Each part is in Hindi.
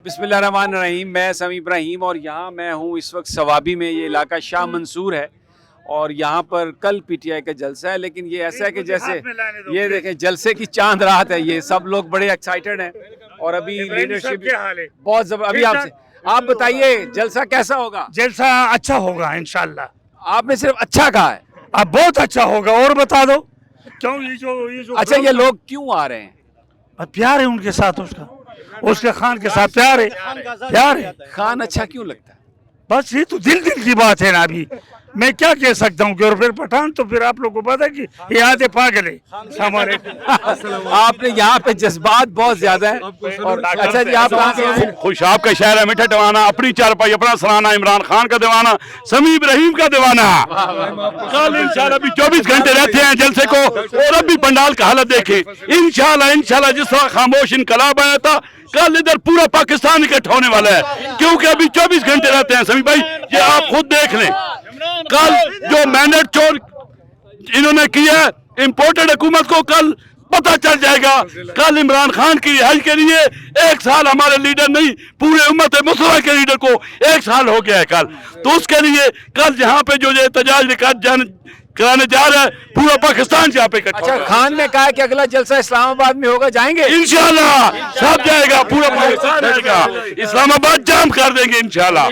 बिस्मिल्लाहिर्रहमानिर्रहीम। मैं समी इब्राहिम और यहाँ मैं हूँ इस वक्त सवाबी में। ये इलाका शाह मंसूर है और यहाँ पर कल पीटीआई का जलसा है, लेकिन ये ऐसा है कि जैसे ये देखें जलसे की चांद रात है। ये सब लोग बड़े एक्साइटेड हैं और अभी लीडरशिप बहुत जबरदस्त। अभी आप बताइए जलसा कैसा होगा? जलसा अच्छा होगा इंशाल्लाह। आपने सिर्फ अच्छा कहा है, अब बहुत अच्छा होगा और बता दो क्यों ये जो अच्छा ये लोग क्यों आ रहे हैं? प्यार है उनके साथ, उसके खान के साथ प्यार है। खान अच्छा क्यों लगता है? बस ये तो दिल की बात है ना। अभी मैं क्या कह सकता हूँ कि फिर पठान तो फिर आप लोग को पता है कि ये आधे पागल है हमारे। आपने यहाँ पे जज्बात बहुत ज्यादा है। और अच्छा जी आप कहाँ से हैं? खुश आपका शहर है, मीठा दीवाना, अपनी चारपाई अपना सराहना, इमरान खान का दीवाना, समी इब्राहिम का दीवाना। कल इंशाल्लाह अभी 24 घंटे रहते हैं जलसे को और अभी पंडाल का हालत देखे। इंशाल्लाह जिस तरह खामोश इनकलाब आया था, कल इधर पूरा पाकिस्तान इकट्ठा होने वाला है, क्योंकि अभी 24 घंटे रहते हैं। समी भाई ये आप खुद देख लें, कल जो मैंडेट चोर इन्होंने किया इंपोर्टेड हुकूमत को कल पता चल जाएगा। कल इमरान खान की रिहाई के लिए 1 साल हमारे लीडर नहीं पूरे उम्मत मुसलमान के लीडर को 1 साल हो गया है कल। तो उसके लिए कल यहाँ पे जो एहतजाज कराने जा रहा है पूरा पाकिस्तान यहाँ पे। अच्छा खान ने कहा कि अगला जलसा इस्लामाबाद में होगा, जाएंगे? इंशाल्लाह सब जाएगा, पूरा पाकिस्तान जाएगा, इस्लामाबाद जाम कर देंगे इंशाल्लाह।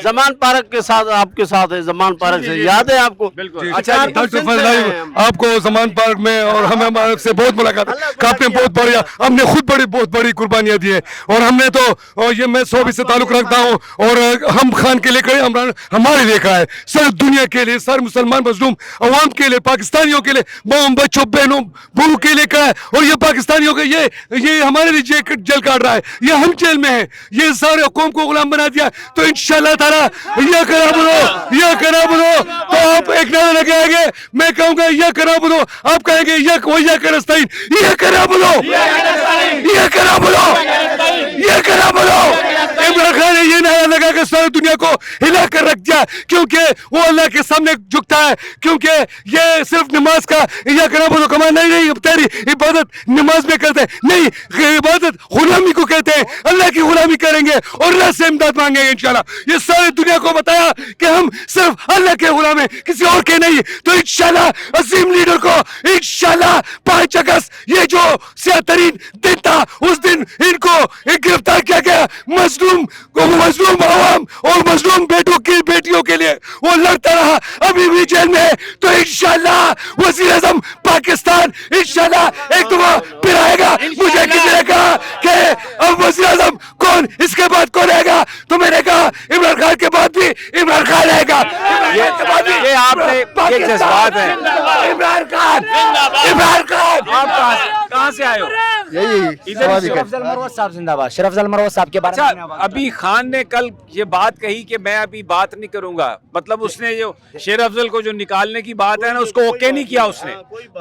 जमान पार्क के साथ आपके साथ है, जमान पार्क से याद है आपको? बिल्कुल। अच्छा डॉक्टर फजल भाई आपको जमान पार्क में और हमें हमारे से बहुत मुलाकात, आपने बहुत बढ़िया, हमने खुद बहुत बड़ी कुर्बानियां दी है और हमने तो ये मैं 100 से ताल्लुक रखता हूँ और हम खान के लिए खड़े, हमारे लिए खड़ा है, सारी दुनिया के लिए, सारे मुसलमान मजलूम अवाम के लिए, पाकिस्तानियों के लिए, माँ बच्चों बहनों बहू के लिए खड़ा है। और ये पाकिस्तानियों के ये हमारे लिए जेल काट रहा है, ये हम जेल में है, ये सारे कौम को गुलाम बना दिया। तो इंशाल्लाह ताला ये करा बोलो तो आप एक नारा लगाएंगे, मैं कहूँगा ये करा बोलो, आप कहेंगे ये करस्ताइन, ये करा बोलो। इमरान खान ने ये नारा लगा के सारी दुनिया को हिला कर रख दिया, क्योंकि वो अल्लाह के सामने झुकता है, क्योंकि ये सिर्फ नमाज का ये करा बोलो कमान नहीं, तेरी इबादत नमाज में करते नहीं, इबादत गुलामी को कहते हैं। अल्लाह की गुलामी करेंगे और अल्लाह से इमदाद मांगेंगे इंशाल्लाह। ये सारी दुनिया को बताया कि हम सिर्फ अल्लाह के गुलाम हैं, किसी और के नहीं। तो इंशाल्लाह अजीम लीडर को इंशाल्लाह 5 अगस्त ये जो सियातरीन दिन था, उस दिन इनको गिरफ्तार किया गया। मजलूम अवाम और मजलूम बेटियों के लिए वो लड़ता रहा, अभी भी जेल में है। तो इंशाल्लाह वज़ीर आज़म पाकिस्तान इंशाल्लाह एक दफा फिर आएगा। मुझे किसी ने कहा कि अब वज़ीर आज़म कौन, इसके बाद कौन आएगा? तो मैंने कहा इमरान खान के बाद भी इमरान खान आएगा। ये आपने ये जज्बात है। इमरान खान आप कहाँ से आए हो? शरफ अफजल मरवत साहब जिंदाबाद। शरफ अफजल मरवत साहब के बारे में अच्छा अभी खान ने कल ये बात कही कि मैं अभी बात नहीं करूंगा, मतलब उसने जो शेर अफजल को जो निकालने की बात है ना, उसको ओके नहीं किया उसने,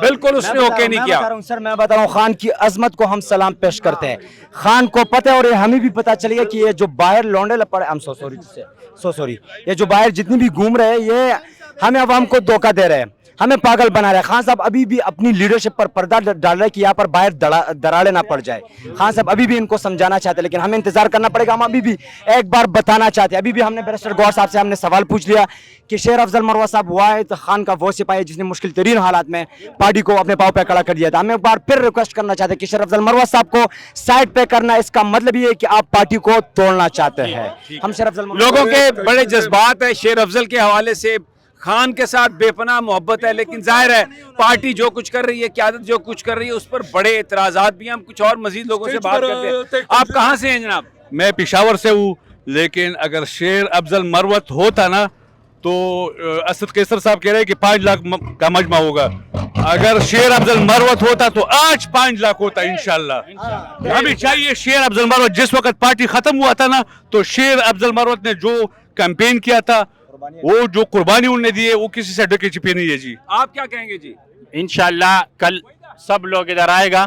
बिल्कुल उसने ओके नहीं किया। सर मैं बता रहा हूँ, खान की अजमत को हम सलाम पेश करते हैं। खान को पता है और ये हमें भी पता चलेगा कि ये जो बाहर लौंडे पड़े, सो सॉरी, ये जो बाहर जितनी भी घूम रहे हैं ये हमें अवाम को धोखा दे रहे हैं, हमें पागल बना रहे हैं। खान साहब अभी भी अपनी लीडरशिप पर पर्दा डाल रहे हैं कि यहाँ पर बाहर दराड़े ना पड़ जाए। खान साहब अभी भी इनको समझाना चाहते हैं, लेकिन हमें इंतजार करना पड़ेगा। हम अभी भी एक बार बताना चाहते हैं, अभी भी हमने बैरिस्टर गौर साहब से हमने सवाल पूछ लिया कि शेर अफजल मरवत साहब वाहिद खान का वो सिपाही जिसने मुश्किल तरीन हालात में पार्टी को अपने पाँव पे खड़ा कर दिया था। हम एक बार फिर रिक्वेस्ट करना चाहते हैं कि शेर अफजल मरवत साहब को साइड पे करना, इसका मतलब ये है कि आप पार्टी को तोड़ना चाहते हैं। हम शेर अफजल लोगों के बड़े जज्बात है शेर अफजल के हवाले से, खान के साथ बेपनाह मोहब्बत है, लेकिन जाहिर है पार्टी जो कुछ कर रही है, क़यादत जो कुछ कर रही है, उस पर बड़े एतराज़ात भी हैं। हम कुछ और मजीद लोगों से बात करते हैं। आप कहाँ से हैं जनाब? मैं पेशावर से हूँ, लेकिन अगर शेर अफजल मरवत होता ना तो असद कैसर साहब कह रहे हैं कि 5 लाख का मजमा होगा। अगर शेर अफजल मरवत होता तो आज 5 लाख होता इंशाल्लाह। हमें चाहिए शेर अफजल मरवत। जिस वक्त पार्टी खत्म हुआ था ना, तो शेर अफजल मरवत ने जो कैंपेन किया था, वो जो कुर्बानी उन्होंने दी है, वो किसी से ढके छिपे नहीं है जी। आप क्या कहेंगे जी? इंशाल्लाह कल सब लोग इधर आएगा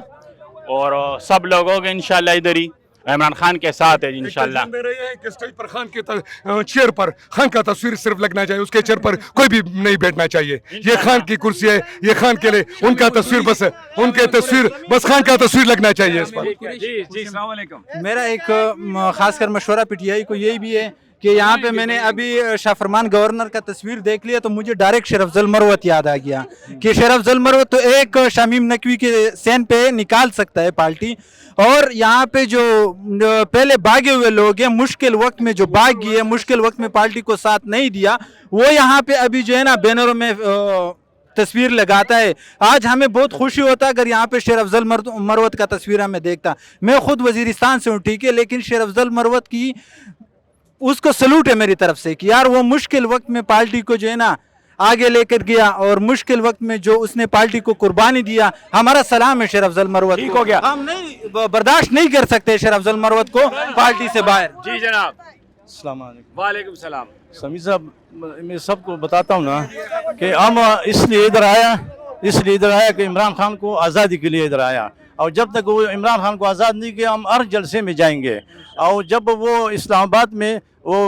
और सब लोग होंगे इंशाल्लाह इधर ही, इमरान खान के साथ है इंशाल्लाह। दे रहे हैं कि स्टेज पर खान के चेयर पर खान का तस्वीर सिर्फ लगना चाहिए, उसके चेयर पर कोई भी नहीं बैठना चाहिए। ये खान की कुर्सी है, ये खान के लिए उनका तस्वीर बस है, उनके तस्वीर बस खान का तस्वीर लगना चाहिए इस पर। जी जी, अस्सलाम वालेकुम। मेरा एक खासकर मशवरा पीटीआई को यही भी है कि यहाँ पे मैंने अभी शाफरमान गवर्नर का तस्वीर देख लिया तो मुझे डायरेक्ट शेर अफजल मरवत याद आ गया कि शेर अफजल मरवत तो एक शामीम नकवी के सेन पे निकाल सकता है पार्टी, और यहाँ पे जो पहले भागे हुए लोग हैं, मुश्किल वक्त में जो भाग गए, मुश्किल वक्त में पार्टी को साथ नहीं दिया, वो यहाँ पे अभी जो है ना बैनरों में तस्वीर लगाता है। आज हमें बहुत खुशी होता अगर यहाँ पे शेर अफजल मरवत का तस्वीर हमें देखता। मैं खुद वजीरिस्तान से हूँ, ठीक है, लेकिन शेर अफजल मरवत की उसको सलूट है मेरी तरफ से कि यार वो मुश्किल वक्त में पार्टी को जो है ना आगे लेकर गया, और मुश्किल वक्त में जो उसने पार्टी को कुर्बानी दिया, हमारा सलाम है शेर अफजल मरवत। ठीक हो गया। हम नहीं बर्दाश्त नहीं कर सकते शेर अफजल मरवत को पार्टी से बाहर। जी जनाब। अस्सलाम वालेकुम। वालेकुम सलाम। समी साहब, मैं सबको बताता हूँ ना कि हम इसलिए इधर आया कि इमरान खान को आज़ादी के लिए इधर आया, और जब तक वो इमरान खान को आज़ाद नहीं किया हम हर जलसे में जाएंगे। और जब वो इस्लामाबाद में वो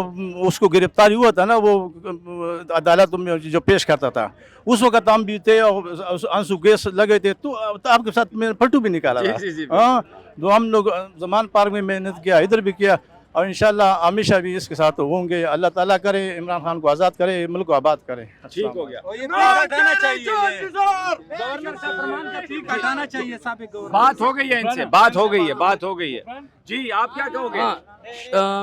उसको गिरफ्तारी हुआ था ना, वो अदालत में जो पेश करता था, उस वक्त हम भी थे और आंसू गैस लगे थे, तो आपके साथ मैंने फटू भी निकाला था। हाँ, तो हम लोग जमान पार्क में मेहनत किया, इधर भी किया, और इंशाल्लाह हमेशा भी इसके साथ होंगे। अल्लाह ताला करे इमरान खान को आज़ाद करे, मुल्क को आबाद करे। ठीक हो गया। बात हो गई है इनसे, बात हो गई है। जी आप क्या कहोगे?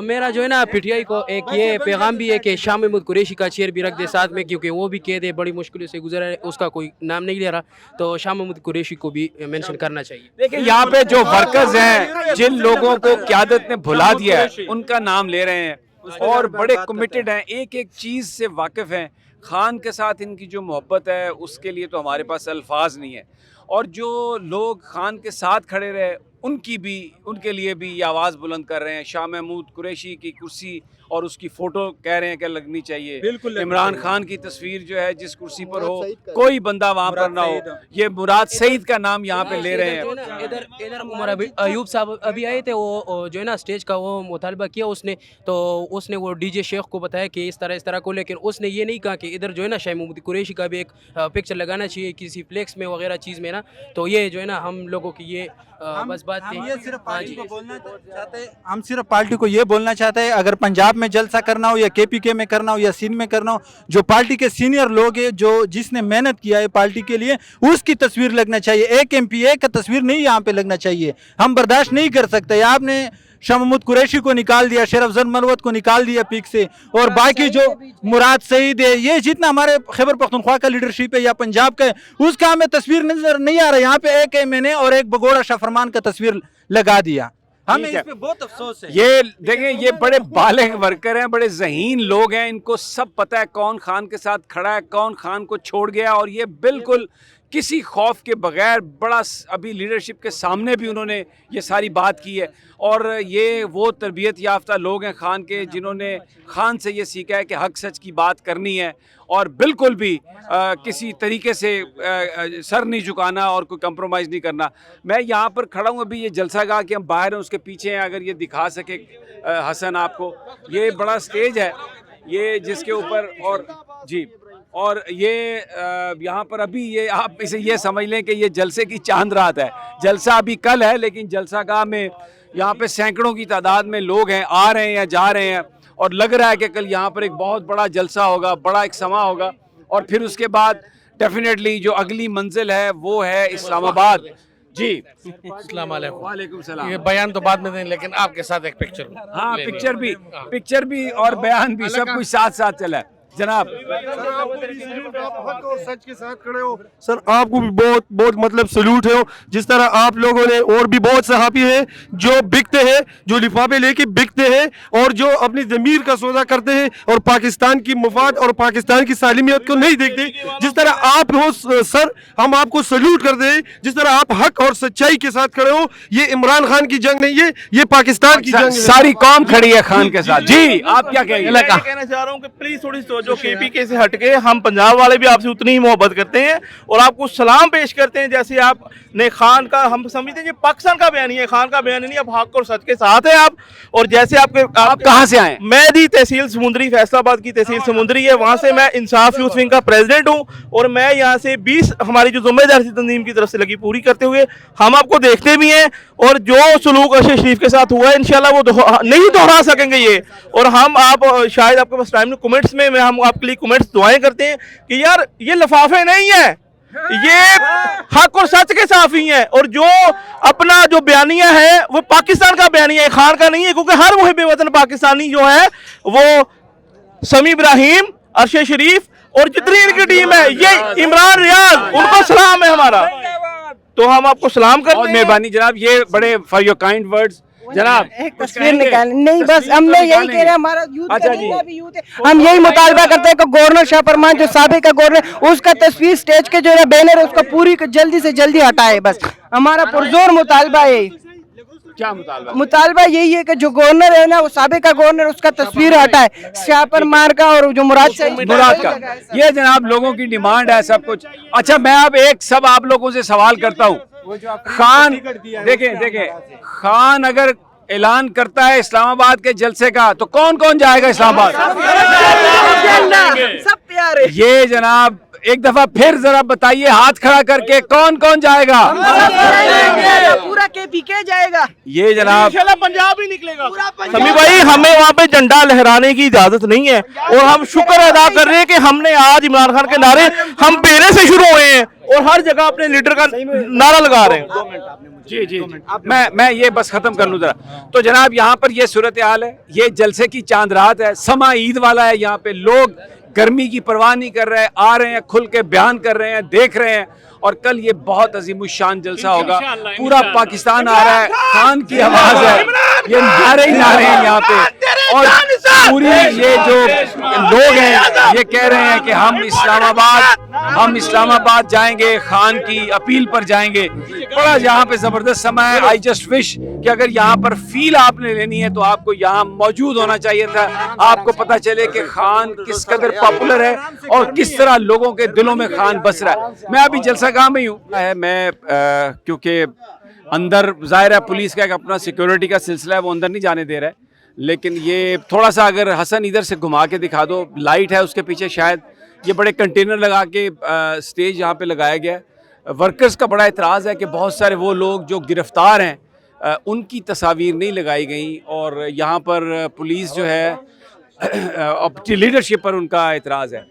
मेरा जो है ना पीटीआई को एक ये पैगाम भी है कि शाह महमूद कुरैशी का चेयर भी रख दे साथ में, क्योंकि वो भी कैद है, बड़ी मुश्किलों से गुजरा है, उसका कोई नाम नहीं ले रहा, तो शाह महमूद कुरैशी को भी मेंशन करना चाहिए। देखिए यहाँ पे जो वर्कर्स हैं, जिन लोगों को क़यादत ने भुला दिया है, उनका नाम ले रहे हैं और बड़े कमिटेड हैं, एक एक चीज़ से वाकिफ़ हैं। खान के साथ इनकी जो मोहब्बत है उसके लिए तो हमारे पास अल्फाज नहीं है, और जो लोग खान के साथ खड़े रहे उनके लिए भी ये आवाज़ बुलंद कर रहे हैं। शाह महमूद कुरैशी की कुर्सी और उसकी फ़ोटो कह रहे हैं कि लगनी चाहिए। बिल्कुल इमरान खान की तस्वीर जो है जिस कुर्सी पर हो, कोई बंदा वहाँ पर ना हो, ये मुराद सईद का नाम यहाँ पे ले रहे हैं। इधर उमर अयूब साहब अभी आए थे, वो जो है ना स्टेज का वो मुतालबा किया उसने, तो उसने वो डीजे शेख को बताया कि इस तरह को, लेकिन उसने ये नहीं कहा कि इधर जो है ना शाह महमूद कुरैशी का भी एक पिक्चर लगाना चाहिए किसी फ्लेक्स में वगैरह चीज़ में ना। तो ये जो है ना हम लोगों की ये बस बात हम ये सिर्फ पार्टी को बोलना चाहते हैं, हम सिर्फ पार्टी को ये बोलना चाहते हैं, अगर पंजाब में जलसा करना हो या केपीके में करना हो या सिंध में करना हो, जो पार्टी के सीनियर लोग हैं, जो जिसने मेहनत किया है पार्टी के लिए, उसकी तस्वीर लगना चाहिए। एक एमपीए का तस्वीर नहीं यहाँ पे लगना चाहिए। हम बर्दाश्त नहीं कर सकते। आपने शाह महमूद कुरैशी को निकाल दिया, शेर अफजल मरवत को निकाल दिया पिक से, और बाकी जो मुराद सईद है, ये जितना हमारे खैबर पख्तूनख्वा का लीडरशिप है या पंजाब का है, उसका हमें तस्वीर नजर नहीं आ रहा। यहाँ पे एक मैंने और एक बगोड़ा शाफरमान का तस्वीर लगा दिया। हमें इस पे बहुत अफसोस है। ये देखें, ये बड़े बालिग वर्कर हैं, बड़े ज़हीन लोग हैं, इनको सब पता है कौन खान के साथ खड़ा है, कौन खान को छोड़ गया, और ये बिल्कुल किसी खौफ के बगैर बड़ा अभी लीडरशिप के सामने भी उन्होंने ये सारी बात की है। और ये वो तरबियत याफ्ता लोग हैं खान के, जिन्होंने खान से ये सीखा है कि हक सच की बात करनी है और बिल्कुल भी किसी तरीके से सर नहीं झुकाना और कोई कंप्रोमाइज़ नहीं करना। मैं यहाँ पर खड़ा हूँ, अभी ये जलसागाह के हम बाहर हैं, उसके पीछे हैं, अगर ये दिखा सके हसन आपको, ये बड़ा स्टेज है ये जिसके ऊपर, और जी, और ये यहाँ पर अभी ये आप इसे ये समझ लें कि ये जलसे की चांद रात है। जलसा अभी कल है, लेकिन जलसागाह में यहाँ पे सैकड़ों की तादाद में लोग हैं, आ रहे हैं या जा रहे हैं, और लग रहा है कि कल यहाँ पर एक बहुत बड़ा जलसा होगा, बड़ा एक समा होगा, और फिर उसके बाद डेफिनेटली जो अगली मंजिल है वो है इस्लामाबाद। जी अस्सलाम वालेकुम। वालेकुम सलाम। ये बयान तो बाद में दें, लेकिन आपके साथ एक पिक्चर। हाँ, पिक्चर भी और बयान भी सब कुछ साथ साथ चला है जनाब। हक और सच के साथ खड़े हो सर, आपको भी बहुत बहुत मतलब सल्यूट है। जिस तरह आप लोगों ने, और भी बहुत सहाफ़ी हैं जो बिकते हैं, जो लिफाफे लेके बिकते हैं और जो अपनी ज़मीर का सौदा करते हैं और पाकिस्तान की मुफाद और पाकिस्तान की सालिमियत को नहीं देखते। जिस तरह आप हो सर, हम आपको सल्यूट करते हैं। जिस तरह आप हक और सच्चाई के साथ खड़े हो, ये इमरान खान की जंग नहीं है, ये पाकिस्तान की जंग है। सारी कौम खड़ी है खान के साथ। जी आप क्या कहेंगे? मैं कहना चाह रहा हूँ कि प्लीज थोड़ी जो KPK से हटके हम पंजाब वाले भी आपसे उतनी ही मोहब्बत करते हैं और आपको सलाम पेश करते हैं। जैसे आपने खान का, हम समझते हैं ये पाकिस्तान का बयान है, खान का बयान नहीं, अब हक और सच के साथ है आप। और जैसे आप कहाँ से आए? मैं दी तहसील समुंदरी, फैसलाबाद की तहसील समुंदरी है, वहाँ से मैं इंसाफ यूथ विंग का प्रेसिडेंट हूँ। और मैं यहाँ से 20 हमारी जो जिम्मेदारी थी तंजीम की तरफ से लगी पूरी करते हुए हम आपको देखते भी हैं। और जो सलूक अरशद शरीफ के साथ हुआ है इंशाल्लाह वो नहीं दोहरा सकेंगे ये। और हम आप शायद आपके पास टाइम नहीं, कमेंट्स में हम आपके लिए कमेंट्स दुआएं करते हैं कि यार ये लिफाफे नहीं है, ये हक और सच के साफी हैं। और जो अपना जो बयानिया है वो पाकिस्तान का बयानिया है, खान का नहीं है। क्योंकि हर मुहिब वतन पाकिस्तानी जो है वो समी इब्राहिम, अरशद शरीफ और जितनी इनकी टीम है, ये इमरान रियाज, उनको सलाम है हमारा। तो हम आपको सलाम करते हैं। मेहरबानी जनाब, ये बड़े फॉर योर काइंड वर्ड्स जनाब। एक तस्वीर निकाल नहीं, बस हमने यही कह रहे हैं, हमारा यूथ अच्छा का जी। जितना भी यूथ है, हम यही मुतालबा करते हैं कि गवर्नर शाह फरमान जो साबिक का गवर्नर, उसका तस्वीर स्टेज के जो है बैनर है उसका पूरी जल्दी से जल्दी हटाए। बस हमारा पुरजोर मुतालबा है। क्या मुतालबा? मुतालबा यही है कि जो गवर्नर है ना, वो साबिक का गवर्नर, उसका तस्वीर हटाए, शाह फरमान का और जो मुराद का। ये जनाब लोगों की डिमांड है सब कुछ। अच्छा मैं अब एक सब आप लोगों से सवाल करता हूँ, खान देखें खान अगर ऐलान करता है इस्लामाबाद के जलसे का तो कौन कौन जाएगा इस्लामाबाद? सब प्यारे। ये जनाब एक दफा फिर जरा बताइए हाथ खड़ा करके कौन कौन जाएगा? पूरा KPK जाएगा। ये जनाब पंजाब ही निकलेगा। समी भाई हमें वहाँ पे झंडा लहराने की इजाजत नहीं है और हम शुक्र अदा कर रहे हैं कि हमने आज इमरान खान के नारे हम पेरे से शुरू हुए हैं और हर जगह अपने लीडर का नारा लगा रहे हैं। जी मैं ये बस खत्म कर लूँ जरा। तो जनाब यहाँ पर ये सूरत हाल है, ये जलसे की चांद रात है, समा ईद वाला है। यहाँ पे लोग गर्मी की परवाह नहीं कर रहे हैं, आ रहे हैं, खुल के बयान कर रहे हैं, देख रहे हैं। और कल ये बहुत अजीमुशान जलसा होगा, पूरा पाकिस्तान आ रहा है, खान की आवाज है, ये नारे ही नारे हैं यहाँ पे। और पूरी ये जो लोग हैं ये कह रहे हैं कि हम इस्लामाबाद जाएंगे, खान की अपील पर जाएंगे। बड़ा यहाँ पे जबरदस्त समय है। आई जस्ट विश कि अगर यहाँ पर फील आपने लेनी है तो आपको यहाँ मौजूद होना चाहिए था, आपको पता चले कि खान किस कदर पॉपुलर है और किस तरह लोगों के दिलों में खान बस रहा है। मैं अभी जलसा गाह में ही हूँ, मैं क्योंकि अंदर जाहिर है पुलिस का एक अपना सिक्योरिटी का सिलसिला है, वो अंदर नहीं जाने दे रहा है। लेकिन ये थोड़ा सा अगर हसन इधर से घुमा के दिखा दो, लाइट है उसके पीछे, शायद ये बड़े कंटेनर लगा के स्टेज यहाँ पे लगाया गया है। वर्कर्स का बड़ा एतराज़ है कि बहुत सारे वो लोग जो गिरफ्तार हैं उनकी तस्वीर नहीं लगाई गई और यहाँ पर पुलिस जो है लीडरशिप पर उनका एतराज़ है।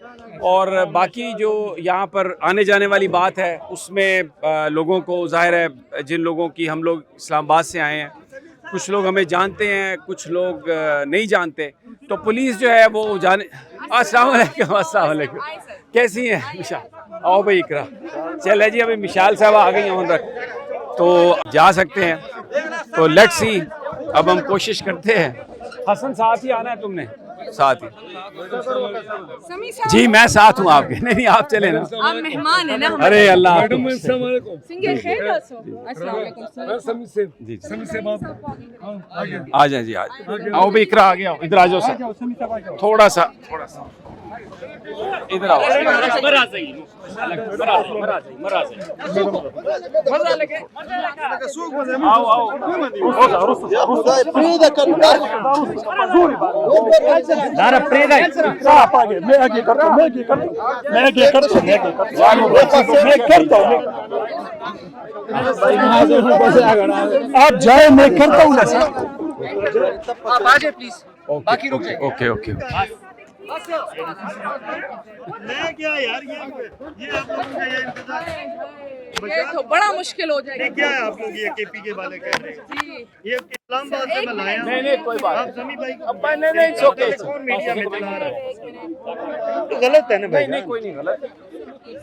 और बाकी जो यहाँ पर आने जाने वाली बात है उसमें लोगों को जाहिर है, जिन लोगों की हम लोग इस्लामाबाद से आए हैं, कुछ लोग हमें जानते हैं, कुछ लोग नहीं जानते, तो पुलिस जो है वो जाने। अस्सलाम वालेकुम। अस्सलाम वालेकुम, कैसी हैं मिशाल? आओ भाई इकरा। चले जी, अभी मिशाल साहब आ गई हैं रख, तो जा सकते हैं। तो लेट्स सी, अब हम कोशिश करते हैं। हसन साथ ही आना है तुमने? साथ ही। जी मैं साथ हूँ आपके। नहीं आप चले ना, आप मेहमान है ना। अरे अल्लाह। आ जाए जी, आज आओ भाई, इकरा आ गया, इधर आ जाओ सर, थोड़ा सा इधर आओ। आप जाए, मैं करता हूँ ना सर। आप आ जाए प्लीज, बाकी रुक जाए। Okay okay. मैं क्या यार, ये आप लोगों का ये इंतजार, ये तो बड़ा मुश्किल हो जाएगा। क्या है आप लोग ये KPK वाले कह रहे हैं? ये इस्लामाबाद से मैं लाया हूं। नहीं कोई बात आप समी भाई अब नहीं ओके। कौन मीडिया में चला रहा है? गलत है ना भाई? नहीं कोई नहीं गलत,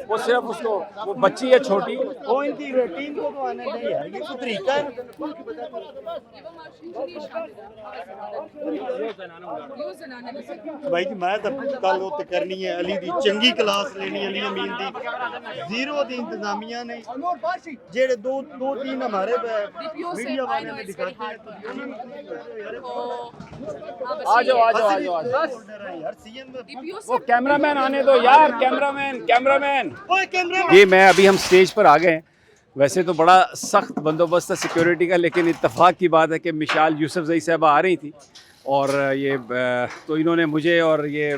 वो सिर्फ उसको, वो बच्ची है छोटी, वो इनकी टीम को तो आने नहीं यार, ये तो तरीका है। भाई जी मैं तो कल वो करनी है, अली दी चंगी क्लास लेनी, अली अमीन दी जीरो दी इंतजामिया ने जेड़े दो तीन हमारे मीडिया वाले ने दिखाते हैं। आ जाओ। वो कैमरामैन आने दो यार, कैमरामैन। ये मैं अभी हम स्टेज पर आ गए हैं। वैसे तो बड़ा सख्त बंदोबस्त है सिक्योरिटी का, लेकिन इत्तेफाक की बात है कि मिशाल यूसुफजई साहबा आ रही थी और ये तो इन्होंने मुझे और ये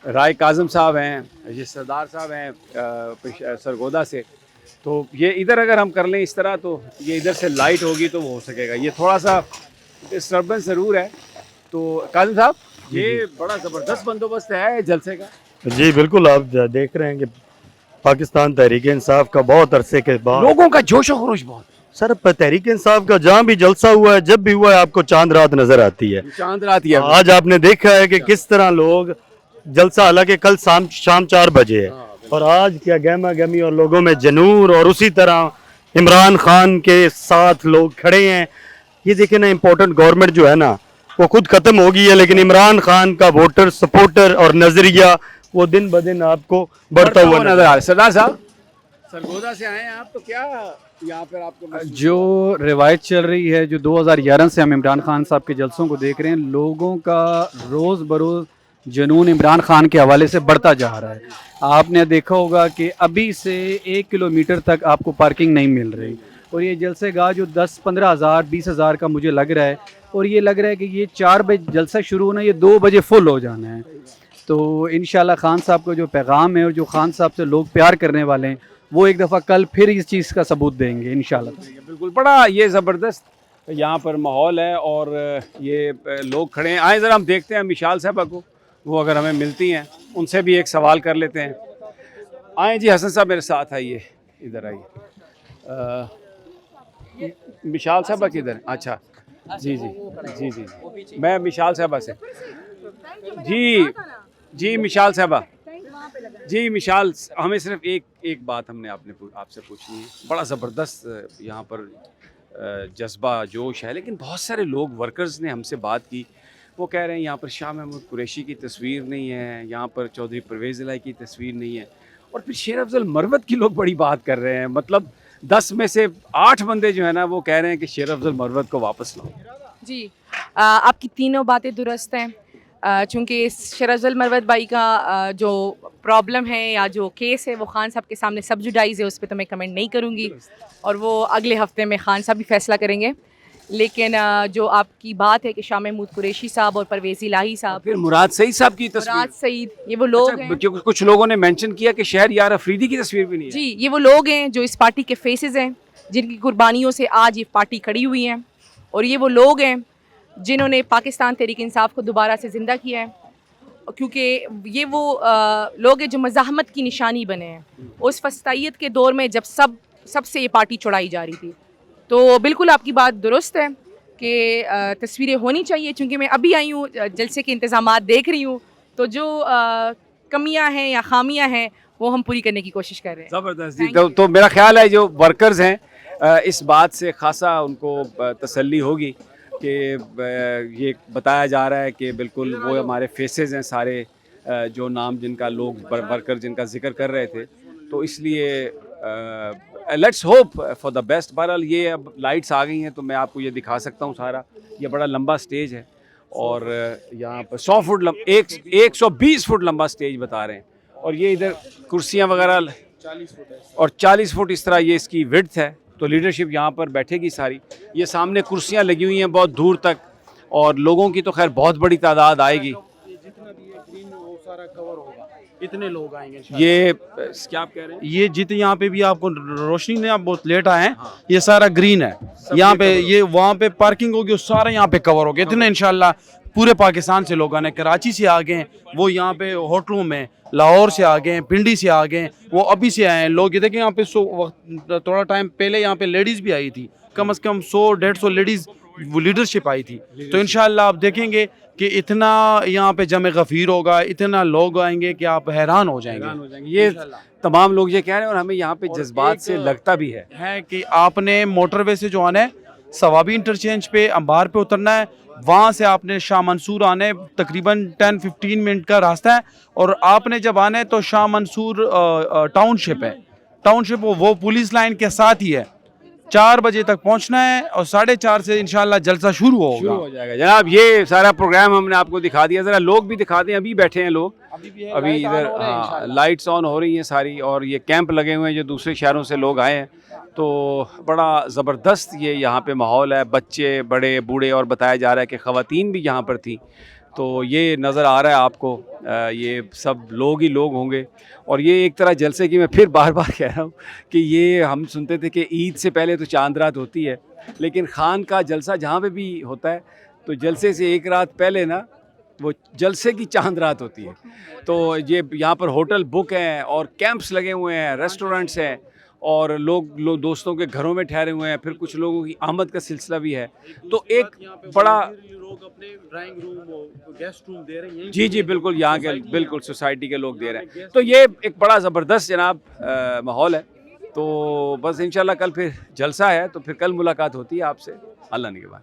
राय काज़म साहब हैं, ये सरदार साहब हैं सरगोदा से, तो ये इधर अगर हम कर लें इस तरह तो ये इधर से लाइट होगी तो वो हो सकेगा। ये थोड़ा सा डिस्टर्बेंस ज़रूर है। तो काज़म साहब, ये बड़ा ज़बरदस्त बंदोबस्त है जलसे का। जी बिल्कुल, आप देख रहे हैं कि पाकिस्तान तहरीक इंसाफ का बहुत अरसे के बाद लोगों का जोश और खरोश बहुत। सर तहरीक इंसाफ का जहाँ भी जलसा हुआ है, जब भी हुआ है, आपको चांद रात नजर आती है। चांद रात ही आज आपने देखा है कि किस तरह लोग जलसा, हालांकि कल शाम 4 बजे है और आज क्या गहमा गहमी और लोगों में जनूर, और उसी तरह इमरान खान के साथ लोग खड़े हैं। ये देखें ना, इम्पोर्टेंट गवर्नमेंट जो है ना वो खुद खत्म हो गई है, लेकिन इमरान खान का वोटर सपोर्टर और नजरिया वो दिन ब दिन आपको बढ़ता हुआ नजर आ रहा है। सरदार साहब, सरगोदा से आए हैं आप, तो क्या यहाँ पर आपको जो रिवायत चल रही है, जो 2011 से हम इमरान खान साहब के जलसों को देख रहे हैं, लोगों का रोज़ बरोज़ जुनून इमरान खान के हवाले से बढ़ता जा रहा है। आपने देखा होगा कि अभी से 1 किलोमीटर तक आपको पार्किंग नहीं मिल रही, और ये जलसे गाह जो 10-15 हज़ार 20 हज़ार का मुझे लग रहा है, और ये लग रहा है कि ये 4 बजे जलसा शुरू होना, ये 2 बजे फुल हो जाना है। तो इंशाल्लाह खान साहब का जो पैगाम है और जो खान साहब से लोग प्यार करने वाले हैं, वो एक दफ़ा कल फिर इस चीज़ का सबूत देंगे इंशाल्लाह। बिल्कुल, बड़ा ये ज़बरदस्त यहाँ पर माहौल है और ये लोग खड़े हैं। आए ज़रा हम देखते हैं मिशाल साहबा को, वो अगर हमें मिलती हैं उनसे भी एक सवाल कर लेते हैं। आए जी, हसन साहब मेरे साथ आइए, इधर आइए। मिशाल साहबा किधर? अच्छा जी जी जी जी जी, मैं मिशाल साहबा से जी मिशाल साहबा जी, मिशाल, हमें सिर्फ एक बात हमने आपसे पूछनी है। बड़ा ज़बरदस्त यहाँ पर जज्बा जोश है, लेकिन बहुत सारे लोग वर्कर्स ने हमसे बात की, वो कह रहे हैं यहाँ पर शाह महमूद कुरैशी की तस्वीर नहीं है, यहाँ पर चौधरी परवेज़ इलाही की तस्वीर नहीं है, और फिर शेर अफजल मरवत की लोग बड़ी बात कर रहे हैं। मतलब 10 में से 8 बंदे जो है ना वो कह रहे हैं कि शेर अफजल मरवत को वापस लाओ। जी, आपकी तीनों बातें दुरुस्त हैं। चूँकि शेर अफजल मरवत भाई का जो प्रॉब्लम है या जो केस है वो खान साहब के सामने सब्जुडाइज है, उस पर तो मैं कमेंट नहीं करूँगी, और वो अगले हफ्ते में खान साहब भी फैसला करेंगे। लेकिन जो आपकी बात है कि शाह महमूद कुरैशी साहब और परवेज़ इलाही साहब, फिर मुराद सईद साहब की तस्वीर, मुराद सईद, ये वो लोग हैं। क्योंकि कुछ लोगों ने मेंशन किया कि शहर यार अफरीदी की तस्वीर भी नहीं है। जी, ये वो लोग हैं जो इस पार्टी के फेसेस हैं, जिनकी कुर्बानियों से आज ये पार्टी खड़ी हुई है, और ये वो लोग हैं जिन्होंने पाकिस्तान तहरीक इंसाफ को दोबारा से ज़िंदा किया है, क्योंकि ये वो लोग हैं जो मज़ाहमत की निशानी बने हैं उस फस्तायत के दौर में जब सबसे ये पार्टी चढ़ाई जा रही थी। तो बिल्कुल आपकी बात दुरुस्त है कि तस्वीरें होनी चाहिए। चूँकि मैं अभी आई हूँ, जलसे के इंतज़ामात देख रही हूँ, तो जो कमियाँ हैं या खामियाँ हैं वो हम पूरी करने की कोशिश कर रहे हैं। ज़बरदस्त जी। तो मेरा ख्याल है जो वर्कर्स हैं इस बात से खासा उनको तसल्ली होगी कि ये बताया जा रहा है कि बिल्कुल वो हमारे फेसेस हैं सारे, जो नाम जिनका लोग वर्कर जिनका जिक्र कर रहे थे, तो इसलिए let's hope for the best. बहरहाल ये अब लाइट्स आ गई हैं तो मैं आपको ये दिखा सकता हूँ सारा। ये बड़ा लंबा स्टेज है और यहाँ पर 100 फुट 120 फुट लंबा स्टेज बता रहे हैं, और ये इधर कुर्सियाँ वगैरह 40 फुट इस तरह ये इसकी विड्थ है। तो लीडरशिप यहाँ पर बैठेगी सारी। ये सामने कुर्सियाँ लगी हुई हैं बहुत दूर तक, और लोगों की तो खैर बहुत बड़ी तादाद आएगी। जितना भी ये ग्रीन वो सारा कवर होगा, इतने लोग आएंगे। ये क्या आप कह रहे हैं? ये जितने यहाँ पे भी आपको रोशनी ने आप बहुत लेट आए हैं, ये सारा ग्रीन है यहाँ पे। ये वहाँ पे पार्किंग होगी, सारा यहाँ पे कवर हो गया। इतने इंशाल्लाह पूरे पाकिस्तान से लोग आने, कराची से आ गए, वो यहाँ पे होटलों में, लाहौर से आ गए, पिंडी से आ गए, वो अभी से आए हैं लोग। ये देखें यहाँ पे थोड़ा टाइम पहले यहाँ पे लेडीज़ भी आई थी, कम से कम 100-150 लेडीज़ वो लीडरशिप आई थी। तो इंशाल्लाह आप देखेंगे कि इतना यहाँ पे जमे गफ़ीर होगा, इतना लोग आएंगे कि आप हैरान हो जाएंगे। ये तमाम लोग ये कह रहे हैं, और हमें यहाँ पे जज्बात से लगता भी है कि आपने मोटरवे से जो आना है, सवाबी इंटरचेंज पे अंबार पे उतरना है, वहाँ से आपने शाह मंसूर आने, तकरीबन 10-15 मिनट का रास्ता है, और आपने जब आना है तो शाह मंसूर टाउनशिप है, टाउनशिप वो पुलिस लाइन के साथ ही है, 4 बजे तक पहुंचना है और 4:30 से इंशाल्लाह जलसा शुरू शुरू होगा। हो जाएगा जनाब। ये सारा प्रोग्राम हमने आपको दिखा दिया, ज़रा लोग भी दिखाते हैं। अभी बैठे हैं लोग, अभी इधर हाँ लाइट्स ऑन हो रही हैं सारी, और ये कैंप लगे हुए हैं जो दूसरे शहरों से लोग आए हैं। तो बड़ा ज़बरदस्त ये यहाँ पे माहौल है, बच्चे बड़े बूढ़े, और बताया जा रहा है कि ख़वातीन भी यहाँ पर थी। तो ये नज़र आ रहा है आपको, ये सब लोग ही लोग होंगे। और ये एक तरह जलसे की, मैं फिर बार बार कह रहा हूँ कि ये हम सुनते थे कि ईद से पहले तो चांद रात होती है, लेकिन खान का जलसा जहाँ पे भी होता है तो जलसे से एक रात पहले ना वो जलसे की चांद रात होती है। तो ये यहाँ पर होटल बुक हैं और कैंप्स लगे हुए हैं, रेस्टोरेंट्स हैं, और लोग दोस्तों के घरों में ठहरे हुए हैं। फिर कुछ लोगों की आमद का सिलसिला भी है। तो एक बड़ा लोग अपने ड्राइंग रूम, गेस्ट रूम दे रहे हैं। जी बिल्कुल, यहाँ के बिल्कुल सोसाइटी के लोग दे रहे हैं। तो ये एक बड़ा ज़बरदस्त जनाब माहौल है। तो बस इंशाल्लाह कल फिर जलसा है, तो फिर कल मुलाकात होती है आपसे अल्लाह ने के बाद।